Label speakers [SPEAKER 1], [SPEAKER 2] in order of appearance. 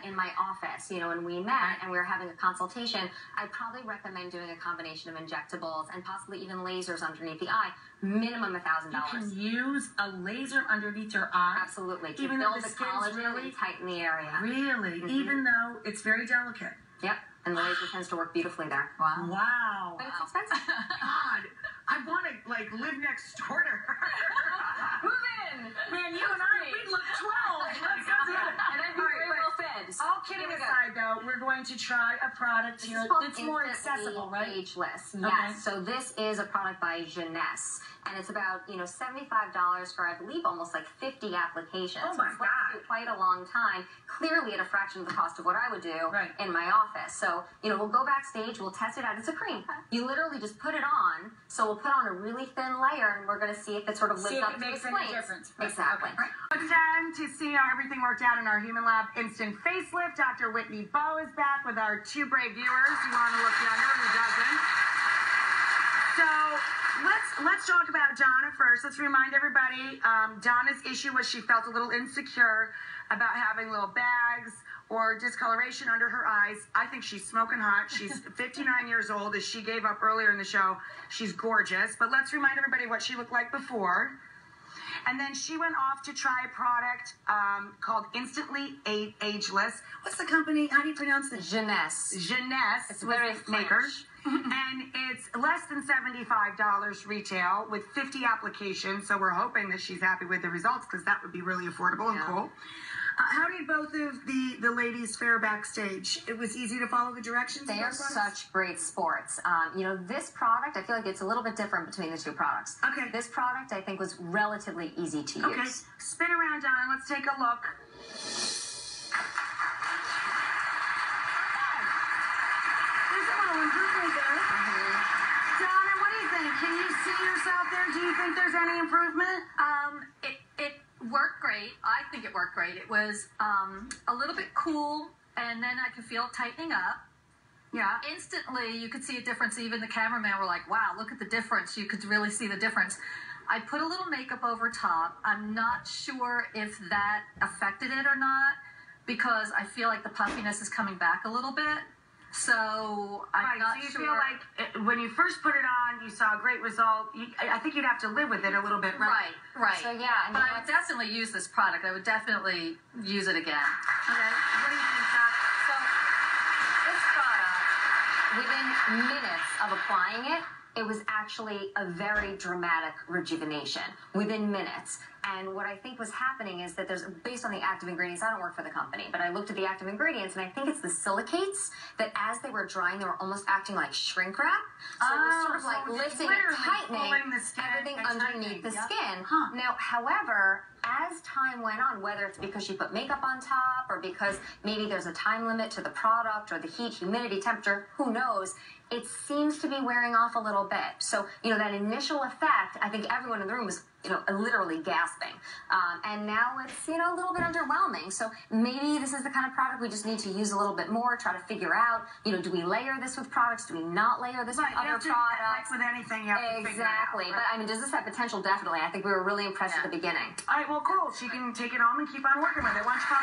[SPEAKER 1] in my office, when we met and we were having a consultation, I'd probably recommend doing a combination of injectables and possibly even lasers underneath the eye, minimum $1,000.
[SPEAKER 2] You can use a laser underneath your eye?
[SPEAKER 1] Absolutely. To
[SPEAKER 2] even
[SPEAKER 1] build
[SPEAKER 2] though the
[SPEAKER 1] the collagen
[SPEAKER 2] really
[SPEAKER 1] and tighten the area.
[SPEAKER 2] Really? Even though it's very delicate?
[SPEAKER 1] Yep. And the laser tends to work beautifully there.
[SPEAKER 2] Wow. Wow.
[SPEAKER 1] But it's expensive.
[SPEAKER 2] God, I want to live next door to her.
[SPEAKER 1] Move in.
[SPEAKER 2] Man, you and I, we look 12. Let's do it.
[SPEAKER 1] And I'd be very well fed. So
[SPEAKER 2] all kidding aside, though, we're going to try a product here that's more accessible, right?
[SPEAKER 1] Ageless. Yes.
[SPEAKER 2] Okay.
[SPEAKER 1] So this is a product by Jeunesse. And it's about, $75 for, I believe, almost like 50 applications.
[SPEAKER 2] Oh, my
[SPEAKER 1] so it's
[SPEAKER 2] God.
[SPEAKER 1] quite a long time. Clearly at a fraction of the cost of what I would do in my office. So, we'll go backstage, we'll test it out. It's a cream. You literally just put it on. So we'll put on a really thin layer, and we're going to see if it sort of lives up to its claims.
[SPEAKER 2] Difference.
[SPEAKER 1] Exactly.
[SPEAKER 2] Okay. It's time to see how everything worked out in our Human Lab Instant Facelift. Dr. Whitney Bowe is back with our 2 brave viewers who want to look younger, who doesn't. So let's talk about Donna first. Let's remind everybody, Donna's issue was she felt a little insecure about having little bags or discoloration under her eyes. I think she's smoking hot. She's 59 years old, as she gave up earlier in the show. She's gorgeous. But let's remind everybody what she looked like before. And then she went off to try a product called Instantly Ageless. What's the company? How do you pronounce it?
[SPEAKER 1] Jeunesse.
[SPEAKER 2] Jeunesse.
[SPEAKER 1] It's very
[SPEAKER 2] makers. And it's less than $75 retail with 50 applications. So we're hoping that she's happy with the results, because that would be really affordable and cool. How did both of the ladies fare backstage? It was easy to follow the directions?
[SPEAKER 1] They are such great sports. This product, I feel like it's a little bit different between the 2 products.
[SPEAKER 2] Okay.
[SPEAKER 1] This product, I think, was relatively easy to use.
[SPEAKER 2] Okay. Spin around, Donna. Let's take a look. There's a little improvement there. Donna, what do you think? Can you see yourself there? Do you think there's any improvement?
[SPEAKER 3] It worked great. I think it worked great. It was a little bit cool, and then I could feel it tightening up.
[SPEAKER 2] Yeah.
[SPEAKER 3] Instantly, you could see a difference. Even the cameraman were like, wow, look at the difference. You could really see the difference. I put a little makeup over top. I'm not sure if that affected it or not, because I feel like the puffiness is coming back a little bit. So I'm not
[SPEAKER 2] so you
[SPEAKER 3] sure.
[SPEAKER 2] feel like when you first put it on, you saw a great result. I think you'd have to live with it a little bit, right?
[SPEAKER 3] Right.
[SPEAKER 1] So, yeah.
[SPEAKER 3] But I would definitely use this product. I would definitely use it again.
[SPEAKER 2] Okay. What do you think, Doc?
[SPEAKER 1] So this product, within minutes of applying it, it was actually a very dramatic rejuvenation within minutes. And what I think was happening is that based on the active ingredients, I don't work for the company, but I looked at the active ingredients, and I think it's the silicates that as they were drying, they were almost acting like shrink wrap. So it was sort of like lifting and tightening everything underneath the skin. Now, however, as time went on, whether it's because she put makeup on top or because maybe there's a time limit to the product or the heat, humidity, temperature, who knows, it seems to be wearing off a little bit. So, that initial effect, I think everyone in the room was, literally gasping. And now it's, a little bit underwhelming. So maybe this is the kind of product we just need to use a little bit more, try to figure out, do we layer this with products? Do we not layer this with other products?
[SPEAKER 2] Like with anything, you have to figure it out.
[SPEAKER 1] Exactly. But, does this have potential? Definitely. I think we were really impressed at the beginning.
[SPEAKER 2] All right, well, cool. She can take it home and keep on working with it. Why don't you